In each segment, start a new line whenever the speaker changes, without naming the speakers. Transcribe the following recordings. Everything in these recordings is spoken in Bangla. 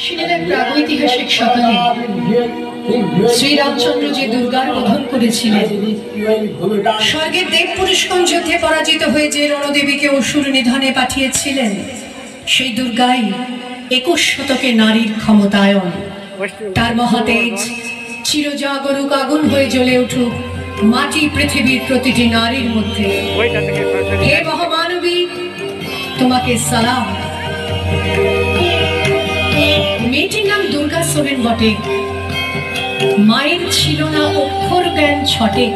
সেদিন এক প্রাগৈতিহাসিক সকালে শ্রীরামচন্দ্র যে দুর্গার বোধন করেছিলেন, স্বর্গের দেব পুরুষগণ যুদ্ধে পরাজিত হয়ে যে রণদেবীকে অসুর নিধনে পাঠিয়েছিলেন, সেই দুর্গাই 21 শতকে নারীর ক্ষমতায়ন। তার মহাতেজ চিরজাগরুক আগুন হয়ে জ্বলে উঠুক মাটি পৃথিবীর প্রতিটি নারীর মধ্যে। হে মহামানবী, তোমাকে সালাম। মেয়েটির নাম দুর্গা সোরেন বটে, মায়ের ছিল না অক্ষর জ্ঞান ছটে।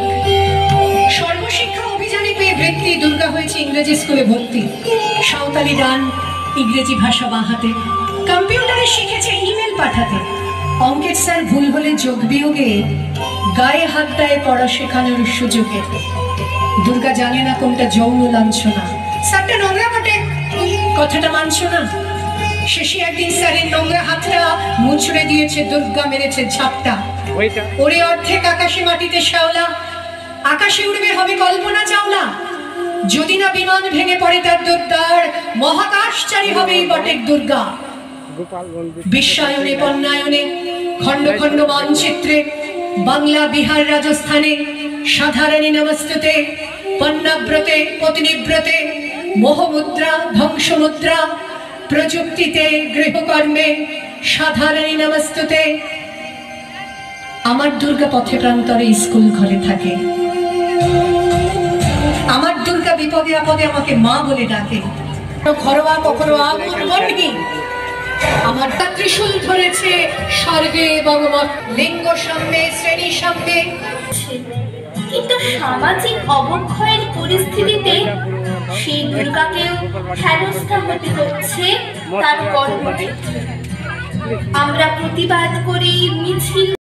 সর্বশিক্ষা অভিযানে পেয়ে বৃত্তি দুর্গা হয়েছে ইংরেজি স্কুলে ভর্তি। সাঁওতালি গান, ইংরেজি ভাষা বাহাতে, কম্পিউটারে শিখেছে ইমেল পাঠাতে। অঙ্কের স্যার ভুল হলে যোগ বিয়োগে গায়ে হাত দেয় পড়া শেখানোর সুযোগে। দুর্গা জানে না কোনটা যৌন লাঞ্ছনা। স্যারটা নোংরা বটে, কথাটা মানছ না। শেষে একদিন স্যারের নোংরা হাতটা মুচড়ে দিয়েছে দুর্গা, মেরেছে ঝাপটা। ওরে অর্ধেক আকাশে মাটিতে শ্যাওলা, আকাশে উড়বে হবে কল্পনা চাওলা। যদি না বিমান ভেঙে পড়ে তার দুর্দার, মহাকাশচারী হবে এই বটেক দুর্গা। বিশ্বায়নে পণ্যায়নে খণ্ড খণ্ড মানচিত্রে, বাংলা বিহার রাজস্থানে সাধারণী নমস্তুতে। পণ্যাব্রতে পত্নীব্রতে মোহমুদ্রা ধ্বংসমুদ্রা, প্রযুক্তিতে গৃহকর্মে সাধারণী নমস্তুতে। আমার দুর্গা পথে প্রান্তরে স্কুল ঘরে থাকে। আমার দুর্গা বিপদে আপদে আমাকে মা বলে ডাকে। ঘরোয়া কখনো আগুন বন্যি, আমার ত্রিশূল ধরেছে স্বর্গে ভগবান। লিঙ্গ সাম্যে শ্রেণী সাম্যে,
কিন্তু সামাজিক অবক্ষয়ের পরিস্থিতিতে সেই দুর্গাকেও হেনস্থা হতে হচ্ছে তার কর্মক্ষেত্রে। আমরা প্রতিবাদ করি, মিছিল